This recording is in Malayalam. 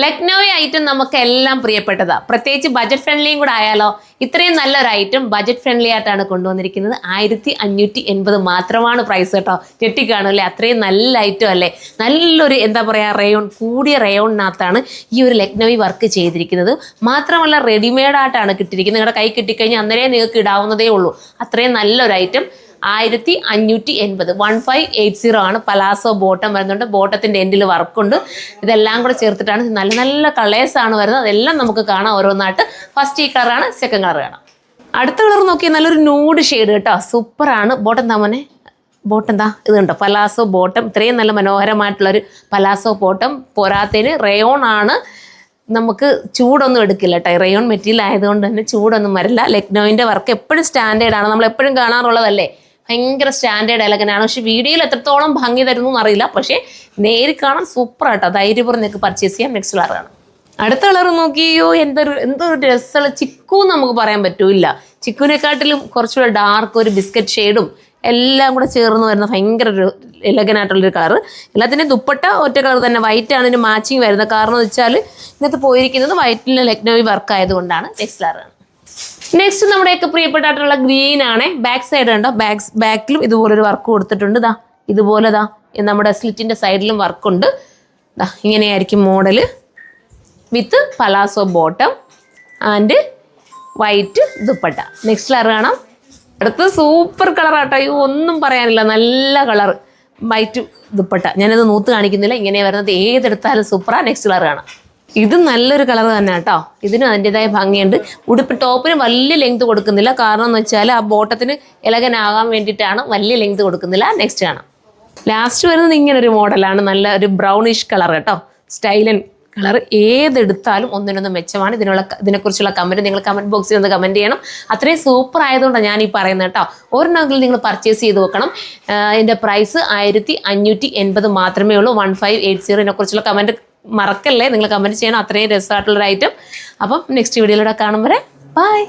ലക്നൗവി ഐറ്റം നമുക്ക് എല്ലാം പ്രിയപ്പെട്ടതാ, പ്രത്യേകിച്ച് ബജറ്റ് ഫ്രണ്ട്ലിയും കൂടെ ആയാലോ. ഇത്രയും നല്ലൊരു ഐറ്റം ബജറ്റ് ഫ്രണ്ട്ലി ആയിട്ടാണ് കൊണ്ടുവന്നിരിക്കുന്നത്. 1580 മാത്രമാണ് പ്രൈസ് കേട്ടോ. ഞെട്ടിക്കാണും അല്ലേ, അത്രയും നല്ല ഐറ്റം അല്ലേ. നല്ലൊരു എന്താ പറയുക, റയോൺ, കൂടിയ റയോണിനകത്താണ് ഈ ഒരു ലക്നൗവി വർക്ക് ചെയ്തിരിക്കുന്നത്. മാത്രമല്ല റെഡിമെയ്ഡായിട്ടാണ് കിട്ടിയിരിക്കുന്നത്. നിങ്ങളുടെ കൈ കിട്ടിക്കഴിഞ്ഞാൽ അന്നേരം നിങ്ങൾക്ക് ഇടാവുന്നതേ ഉള്ളൂ. അത്രയും നല്ലൊരു ഐറ്റം. 1580 1580 ആണ്. പലാസോ ബോട്ടം വരുന്നുണ്ട്, ബോട്ടത്തിൻ്റെ എൻഡിൽ വർക്കുണ്ട്. ഇതെല്ലാം കൂടെ ചേർത്തിട്ടാണ്. നല്ല നല്ല കളേഴ്സാണ് വരുന്നത്. അതെല്ലാം നമുക്ക് കാണാം ഓരോന്നായിട്ട്. ഫസ്റ്റ് ഈ കളറാണ്, സെക്കൻഡ് കളർ കാണാം. അടുത്ത കളർ നോക്കിയാൽ നല്ലൊരു നൂഡ് ഷെയ്ഡ് കേട്ടോ, സൂപ്പറാണ്. ബോട്ടം എന്താ മോനെ, ബോട്ടം എന്താ ഇതുണ്ടോ, പലാസോ ബോട്ടം. ഇത്രയും നല്ല മനോഹരമായിട്ടുള്ളൊരു പലാസോ ബോട്ടം. പോരാത്തതിന് റയോൺ ആണ്, നമുക്ക് ചൂടൊന്നും എടുക്കില്ല കേട്ടോ. റയോൺ മെറ്റീരിയൽ ആയതുകൊണ്ട് തന്നെ ചൂടൊന്നും വരില്ല. ലക്നൗവിൻ്റെ വർക്ക് എപ്പോഴും സ്റ്റാൻഡേർഡാണ്, നമ്മൾ എപ്പോഴും കാണാറുള്ളതല്ലേ. ഭയങ്കര സ്റ്റാൻഡേർഡ് എലഗനാണ്. പക്ഷേ വീഡിയോയിൽ എത്രത്തോളം ഭംഗി തരുന്നു എന്നറിയില്ല. പക്ഷേ നേരിൽ കാണാൻ സൂപ്പറാട്ടോ. ധൈര്യപൂർവ്വം നിങ്ങൾക്ക് പർച്ചേസ് ചെയ്യാം. നെക്സ്റ്റ് കളറാണ്. അടുത്ത കളർ നോക്കിയോ, എന്തൊരു രസമുള്ള ചിക്കു നമുക്ക് പറയാൻ പറ്റൂല. ചിക്കുവിനെക്കാട്ടിലും കുറച്ചുകൂടെ ഡാർക്ക് ഒരു ബിസ്ക്കറ്റ് ഷെയ്ഡും എല്ലാം കൂടെ ചേർന്ന് വരുന്ന ഭയങ്കര ഒരു എലഗനായിട്ടുള്ളൊരു കളർ. എല്ലാത്തിൻ്റെയും ദുപ്പട്ട ഒറ്റ കളർ തന്നെ, വൈറ്റ് ആണ് ഇതിന് മാച്ചിങ് വരുന്നത്. കാരണം എന്ന് വെച്ചാൽ ഇന്നത്തെ പോയിരിക്കുന്നത് വൈറ്റിൽ ലക്നൗവി വർക്ക് ആയതുകൊണ്ടാണ്. നെക്സ്റ്റ് കളറാണ്. നെക്സ്റ്റ് നമ്മുടെയൊക്കെ പ്രിയപ്പെട്ടായിട്ടുള്ള ഗ്രീൻ ആണ്. ബാക്ക് സൈഡ് കണ്ടോ, ബാക്കിലും ഇതുപോലൊരു വർക്ക് കൊടുത്തിട്ടുണ്ട്. ഇതുപോലെ നമ്മുടെ സ്ലിറ്റിൻ്റെ സൈഡിലും വർക്കുണ്ട്. ഇങ്ങനെയായിരിക്കും model, with palazzo bottom and white dupatta. Next colour കാണാം. അടുത്ത് സൂപ്പർ കളറാട്ടോ, ഒന്നും പറയാനില്ല, നല്ല കളർ, വൈറ്റ് ദുപ്പട്ട. ഞാനത് നൂത്ത് കാണിക്കുന്നില്ല, ഇങ്ങനെ വരുന്നത് ഏതെടുത്താലും സൂപ്പറാണ്. നെക്സ്റ്റ് കളർ കാണാം. ഇത് നല്ലൊരു കളർ തന്നെ കേട്ടോ. ഇതിന് അതിൻ്റെതായ ഭംഗിയുണ്ട്. ഉടുപ്പ് ടോപ്പിന് വലിയ ലെങ്ത് കൊടുക്കുന്നില്ല. കാരണം എന്ന് വെച്ചാൽ ആ ബോട്ടത്തിന് ഇലകനാകാൻ വേണ്ടിയിട്ടാണ് വലിയ ലെങ്ത് കൊടുക്കുന്നില്ല. നെക്സ്റ്റ് കാണാം. ലാസ്റ്റ് വരുന്നത് ഇങ്ങനൊരു മോഡലാണ്, നല്ല ഒരു ബ്രൗണിഷ് കളർ കേട്ടോ, സ്റ്റൈലൻ കളർ. ഏതെടുത്താലും ഒന്നിനൊന്നും മെച്ചമാണ്. ഇതിനെക്കുറിച്ചുള്ള കമൻറ്റ് നിങ്ങൾ കമൻറ്റ് ബോക്സിൽ ഒന്ന് കമൻറ്റ് ചെയ്യണം. അത്രയും സൂപ്പർ ആയതുകൊണ്ടാണ് ഞാൻ ഈ പറയുന്നത് കേട്ടോ. ഒരെണ്ണമെങ്കിലും നിങ്ങൾ പർച്ചേസ് ചെയ്ത് നോക്കണം. ഇതിൻ്റെ പ്രൈസ് 1580 മാത്രമേ ഉള്ളൂ. 1580 കുറിച്ചുള്ള കമൻറ്റ് മറക്കല്ലേ, നിങ്ങൾ കമൻറ്റ് ചെയ്യണം. അത്രയും രസമായിട്ടുള്ളൊരു ഐറ്റം. അപ്പം നെക്സ്റ്റ് വീഡിയോയിലൂടെ കാണും വരെ ബൈ.